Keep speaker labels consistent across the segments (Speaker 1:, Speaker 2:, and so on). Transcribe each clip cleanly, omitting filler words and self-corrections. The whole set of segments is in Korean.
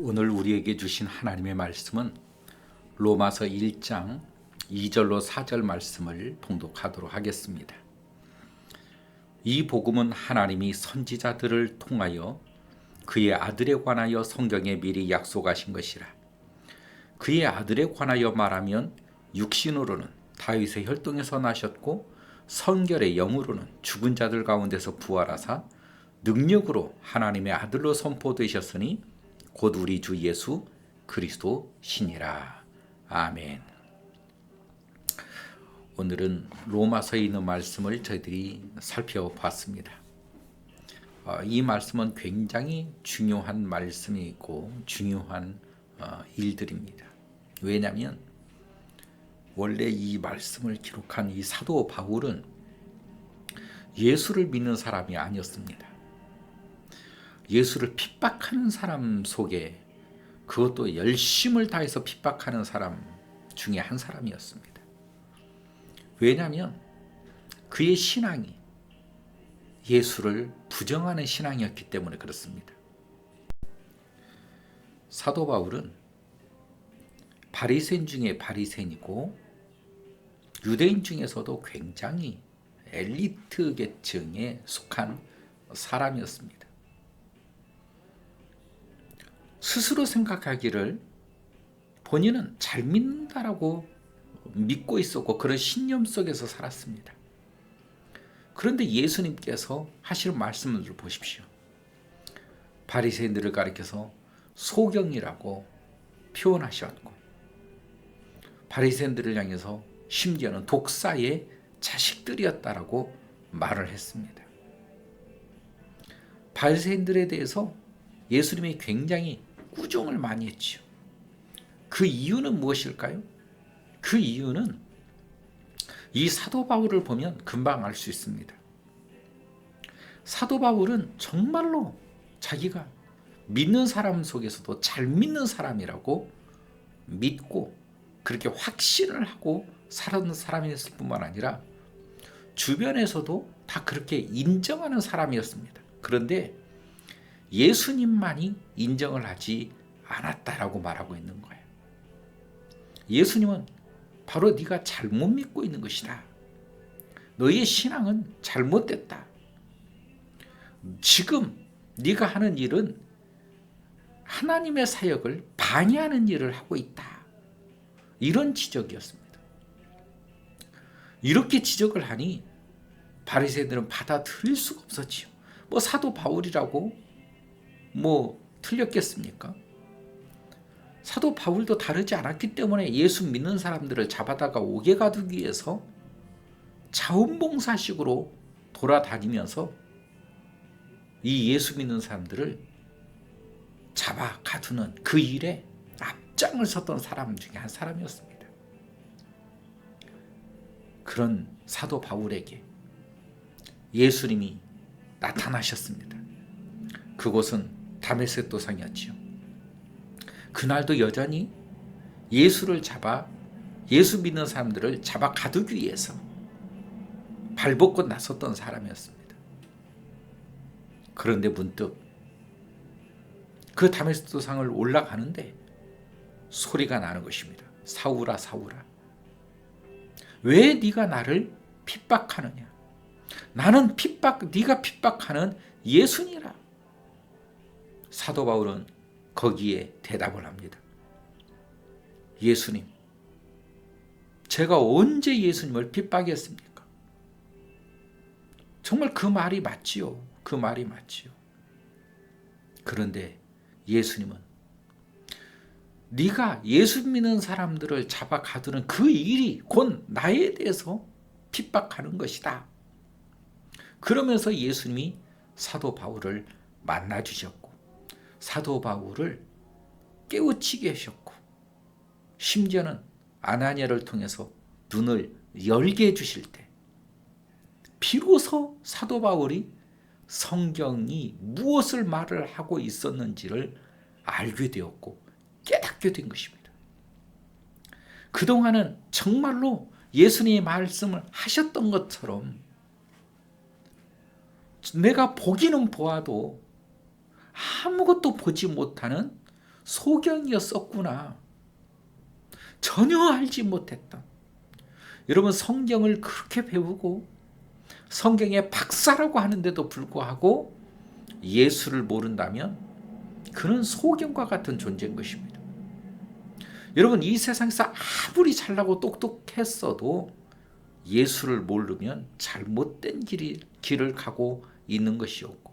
Speaker 1: 오늘 우리에게 주신 하나님의 말씀은 로마서 1장 2절로 4절 말씀을 봉독하도록 하겠습니다. 이 복음은 하나님이 선지자들을 통하여 그의 아들에 관하여 성경에 미리 약속하신 것이라. 그의 아들에 관하여 말하면 육신으로는 다윗의 혈통에서 나셨고 성결의 영으로는 죽은 자들 가운데서 부활하사 능력으로 하나님의 아들로 선포되셨으니 곧 우리 주 예수 그리스도시니라. 아멘. 오늘은 로마서에 있는 말씀을 저희들이 살펴봤습니다. 이 말씀은 굉장히 중요한 말씀이고 중요한 일들입니다. 왜냐하면 원래 이 말씀을 기록한 이 사도 바울은 예수를 믿는 사람이 아니었습니다. 예수를 핍박하는 사람 속에, 그것도 열심을 다해서 핍박하는 사람 중에 한 사람이었습니다. 왜냐하면 그의 신앙이 예수를 부정하는 신앙이었기 때문에 그렇습니다. 사도 바울은 바리새인 중에 바리새인이고 유대인 중에서도 굉장히 엘리트 계층에 속한 사람이었습니다. 스스로 생각하기를 본인은 잘 믿는다라고 믿고 있었고 그런 신념 속에서 살았습니다. 그런데 예수님께서 하시는 말씀을 보십시오. 바리새인들을 가리켜서 소경이라고 표현하셨고 바리새인들을 향해서 심지어는 독사의 자식들이었다라고 말을 했습니다. 바리새인들에 대해서 예수님이 굉장히 꾸중을 많이 했죠. 그 이유는 무엇일까요? 그 이유는 이 사도 바울을 보면 금방 알 수 있습니다. 사도 바울은 정말로 자기가 믿는 사람 속에서도 잘 믿는 사람이라고 믿고 그렇게 확신을 하고 살았는 사람이었을 뿐만 아니라 주변에서도 다 그렇게 인정하는 사람이었습니다. 그런데 예수님만이 인정을 하지 않았다라고 말하고 있는 거예요. 예수님은 바로 네가 잘못 믿고 있는 것이다. 너의 신앙은 잘못됐다. 지금 네가 하는 일은 하나님의 사역을 방해하는 일을 하고 있다. 이런 지적이었습니다. 이렇게 지적을 하니 바리새인들은 받아들일 수가 없었지요. 사도 바울이라고 틀렸겠습니까? 사도 바울도 다르지 않았기 때문에 예수 믿는 사람들을 잡아다가 옥에 가두기 위해서 자원봉사식으로 돌아다니면서 이 예수 믿는 사람들을 잡아 가두는 그 일에 앞장을 섰던 사람 중에 한 사람이었습니다. 그런 사도 바울에게 예수님이 나타나셨습니다. 그곳은 다메섹 도상이었지요. 그날도 여전히 예수를 잡아 예수 믿는 사람들을 잡아 가두기 위해서 발벗고 나섰던 사람이었습니다. 그런데 문득 그 다메섹 도상을 올라가는데 소리가 나는 것입니다. 사울아 사울아, 왜 네가 나를 핍박하느냐? 나는 네가 핍박하는 예수니라. 사도 바울은 거기에 대답을 합니다. 예수님, 제가 언제 예수님을 핍박했습니까? 정말 그 말이 맞지요. 그 말이 맞지요. 그런데 예수님은 네가 예수 믿는 사람들을 잡아 가두는 그 일이 곧 나에 대해서 핍박하는 것이다. 그러면서 예수님이 사도 바울을 만나 주셨고 사도 바울을 깨우치게 하셨고 심지어는 아나니아를 통해서 눈을 열게 해주실 때 비로소 사도 바울이 성경이 무엇을 말을 하고 있었는지를 알게 되었고 깨닫게 된 것입니다. 그동안은 정말로 예수님의 말씀을 하셨던 것처럼 내가 보기는 보아도 아무것도 보지 못하는 소경이었었구나. 전혀 알지 못했던. 여러분, 성경을 그렇게 배우고 성경의 박사라고 하는데도 불구하고 예수를 모른다면 그는 소경과 같은 존재인 것입니다. 여러분, 이 세상에서 아무리 잘나고 똑똑했어도 예수를 모르면 잘못된 길을 가고 있는 것이었고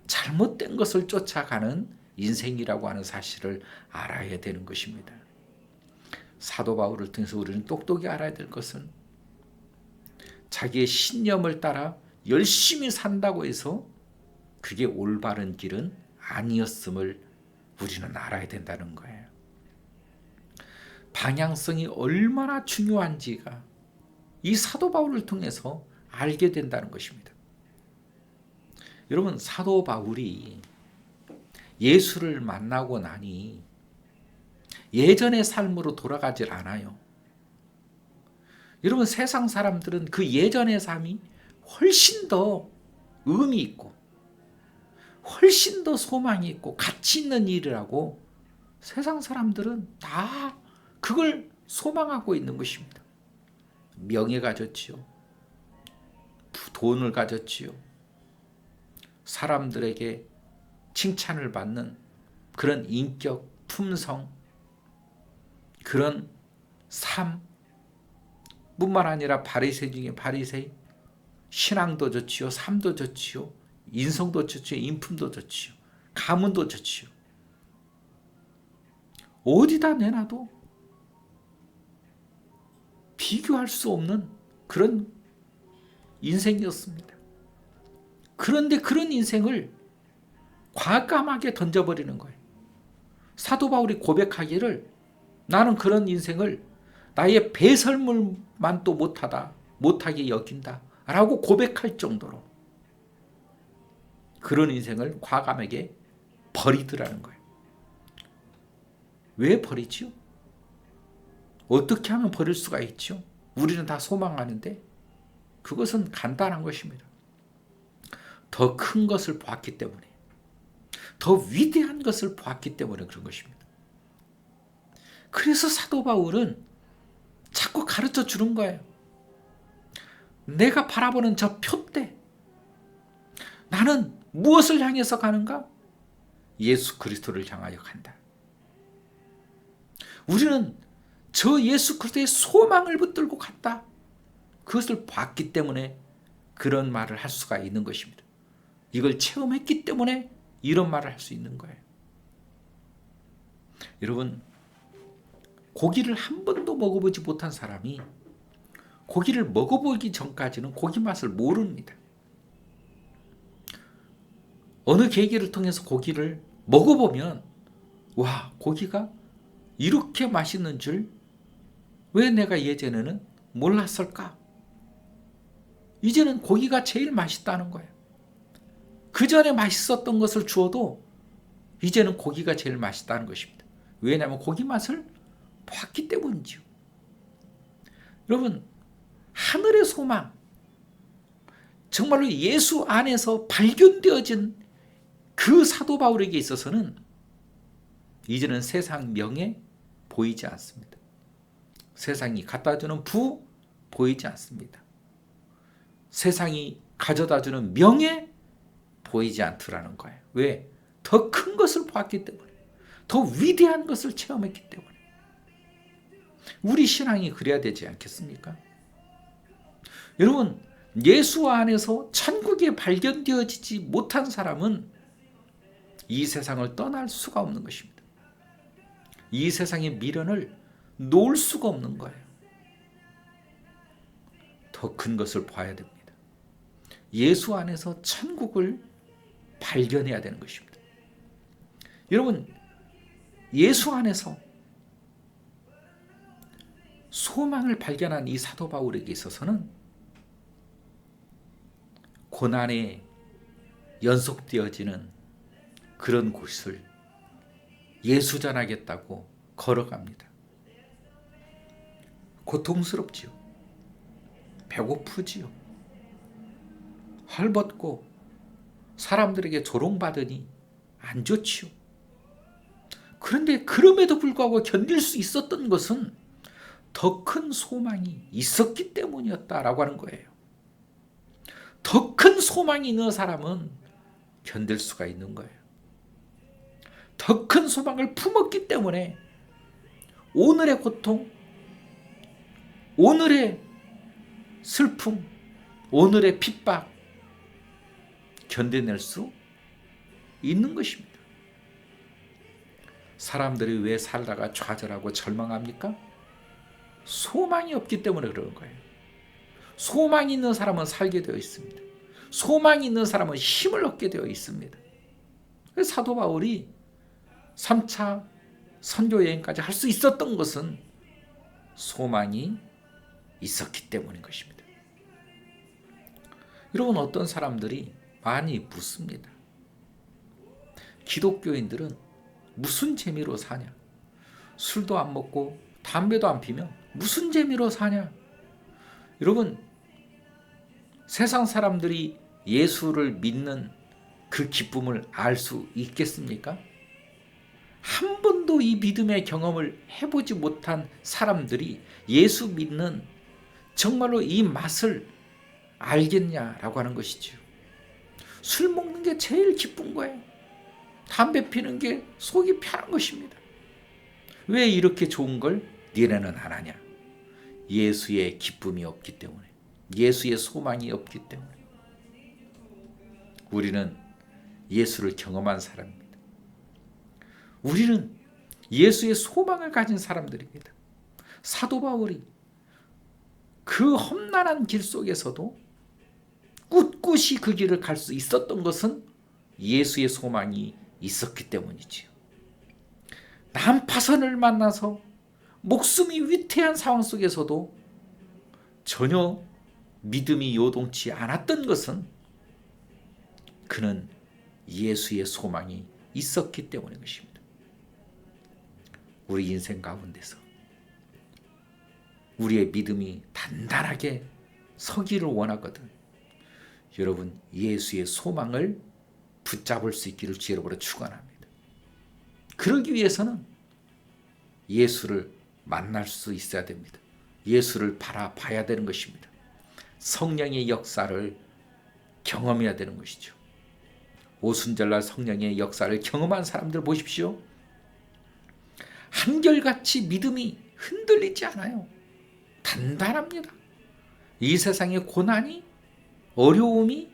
Speaker 1: 잘못된 것을 쫓아가는 인생이라고 하는 사실을 알아야 되는 것입니다. 사도 바울을 통해서 우리는 똑똑히 알아야 될 것은 자기의 신념을 따라 열심히 산다고 해서 그게 올바른 길은 아니었음을 우리는 알아야 된다는 거예요. 방향성이 얼마나 중요한지가 이 사도 바울을 통해서 알게 된다는 것입니다. 여러분, 사도 바울이 예수를 만나고 나니 예전의 삶으로 돌아가질 않아요. 여러분, 세상 사람들은 그 예전의 삶이 훨씬 더 의미 있고 훨씬 더 소망이 있고 가치 있는 일이라고 세상 사람들은 다 그걸 소망하고 있는 것입니다. 명예 가졌지요. 돈을 가졌지요. 사람들에게 칭찬을 받는 그런 인격, 품성, 그런 삶 뿐만 아니라 바리새인 중에 바리새인, 신앙도 좋지요, 삶도 좋지요, 인성도 좋지요, 인품도 좋지요, 가문도 좋지요. 어디다 내놔도 비교할 수 없는 그런 인생이었습니다. 그런데 그런 인생을 과감하게 던져버리는 거예요. 사도 바울이 고백하기를 나는 그런 인생을 나의 배설물만 또 못하게 여긴다 라고 고백할 정도로 그런 인생을 과감하게 버리더라는 거예요. 왜 버리지요? 어떻게 하면 버릴 수가 있죠? 우리는 다 소망하는데 그것은 간단한 것입니다. 더 큰 것을 보았기 때문에, 더 위대한 것을 보았기 때문에 그런 것입니다. 그래서 사도 바울은 자꾸 가르쳐 주는 거예요. 내가 바라보는 저 표대, 나는 무엇을 향해서 가는가? 예수 그리스도를 향하여 간다. 우리는 저 예수 그리스도의 소망을 붙들고 갔다. 그것을 봤기 때문에 그런 말을 할 수가 있는 것입니다. 이걸 체험했기 때문에 이런 말을 할 수 있는 거예요. 여러분, 고기를 한 번도 먹어보지 못한 사람이 고기를 먹어보기 전까지는 고기 맛을 모릅니다. 어느 계기를 통해서 고기를 먹어보면 와, 고기가 이렇게 맛있는 줄 왜 내가 예전에는 몰랐을까? 이제는 고기가 제일 맛있다는 거예요. 그 전에 맛있었던 것을 주어도 이제는 고기가 제일 맛있다는 것입니다. 왜냐하면 고기 맛을 봤기 때문이죠. 여러분, 하늘의 소망, 정말로 예수 안에서 발견되어진 그 사도 바울에게 있어서는 이제는 세상 명예 보이지 않습니다. 세상이 갖다주는 부 보이지 않습니다. 세상이 가져다주는 명예 보이지 않더라는 거예요. 왜? 더 큰 것을 봤기 때문에, 더 위대한 것을 체험했기 때문에. 우리 신앙이 그래야 되지 않겠습니까? 여러분, 예수 안에서 천국에 발견되어지지 못한 사람은 이 세상을 떠날 수가 없는 것입니다. 이 세상의 미련을 놓을 수가 없는 거예요. 더 큰 것을 봐야 됩니다. 예수 안에서 천국을 발견해야 되는 것입니다. 여러분, 예수 안에서 소망을 발견한 이 사도 바울에게 있어서는 고난에 연속되어지는 그런 곳을 예수 전하겠다고 걸어갑니다. 고통스럽지요. 배고프지요. 헐벗고 사람들에게 조롱받으니 안 좋지요. 그런데 그럼에도 불구하고 견딜 수 있었던 것은 더 큰 소망이 있었기 때문이었다라고 하는 거예요. 더 큰 소망이 있는 사람은 견딜 수가 있는 거예요. 더 큰 소망을 품었기 때문에 오늘의 고통, 오늘의 슬픔, 오늘의 핍박 견뎌낼 수 있는 것입니다. 사람들이 왜 살다가 좌절하고 절망합니까? 소망이 없기 때문에 그러는 거예요. 소망이 있는 사람은 살게 되어 있습니다. 소망이 있는 사람은 힘을 얻게 되어 있습니다. 그래서 사도 바울이 3차 선교 여행까지 할 수 있었던 것은 소망이 있었기 때문인 것입니다. 여러분, 어떤 사람들이 많이 묻습니다. 기독교인들은 무슨 재미로 사냐? 술도 안 먹고 담배도 안 피면 무슨 재미로 사냐? 여러분, 세상 사람들이 예수를 믿는 그 기쁨을 알 수 있겠습니까? 한 번도 이 믿음의 경험을 해보지 못한 사람들이 예수 믿는 정말로 이 맛을 알겠냐라고 하는 것이죠. 술 먹는 게 제일 기쁜 거예요. 담배 피는 게 속이 편한 것입니다. 왜 이렇게 좋은 걸 니네는 안 하냐? 예수의 기쁨이 없기 때문에, 예수의 소망이 없기 때문에. 우리는 예수를 경험한 사람입니다. 우리는 예수의 소망을 가진 사람들입니다. 사도 바울이 그 험난한 길 속에서도 꿋꿋이 그 길을 갈 수 있었던 것은 예수의 소망이 있었기 때문이지요. 난파선을 만나서 목숨이 위태한 상황 속에서도 전혀 믿음이 요동치 않았던 것은 그는 예수의 소망이 있었기 때문인 것입니다. 우리 인생 가운데서 우리의 믿음이 단단하게 서기를 원하거든 여러분, 예수의 소망을 붙잡을 수 있기를 주여로 축원합니다. 그러기 위해서는 예수를 만날 수 있어야 됩니다. 예수를 바라봐야 되는 것입니다. 성령의 역사를 경험해야 되는 것이죠. 오순절날 성령의 역사를 경험한 사람들 보십시오. 한결같이 믿음이 흔들리지 않아요. 단단합니다. 이 세상의 고난이, 어려움이,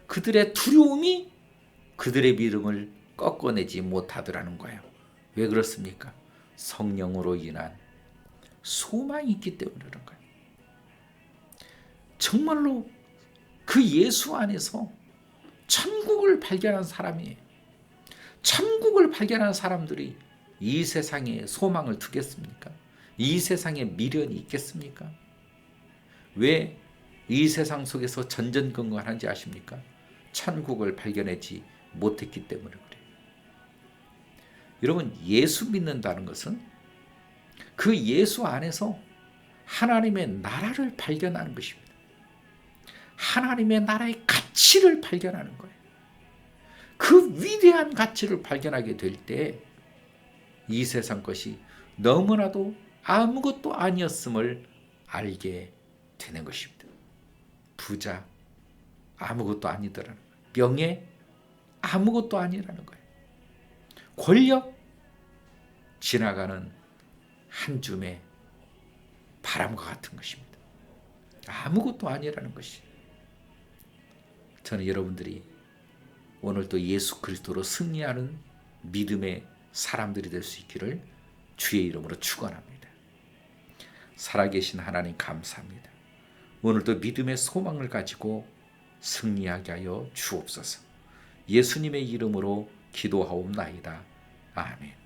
Speaker 1: 그들의 두려움이 그들의 믿음을 꺾어내지 못하더라는 거예요. 왜 그렇습니까? 성령으로 인한 소망이 있기 때문에 그런 거예요. 정말로 그 예수 안에서 천국을 발견한 사람이에요. 천국을 발견한 사람들이 이 세상에 소망을 두겠습니까? 이 세상에 미련이 있겠습니까? 왜 이 세상 속에서 전전긍긍하는지 아십니까? 천국을 발견하지 못했기 때문에 그래요. 여러분, 예수 믿는다는 것은 그 예수 안에서 하나님의 나라를 발견하는 것입니다. 하나님의 나라의 가치를 발견하는 거예요. 그 위대한 가치를 발견하게 될 때 이 세상 것이 너무나도 아무것도 아니었음을 알게 되는 것입니다. 부자 아무것도 아니더라는 거예요. 명예 아무것도 아니라는 거예요. 권력 지나가는 한 줌의 바람과 같은 것입니다. 아무것도 아니라는 것이. 저는 여러분들이 오늘도 예수 그리스도로 승리하는 믿음의 사람들이 될 수 있기를 주의 이름으로 축원합니다. 살아계신 하나님 감사합니다. 오늘도 믿음의 소망을 가지고 승리하게 하여 주옵소서. 예수님의 이름으로 기도하옵나이다. 아멘.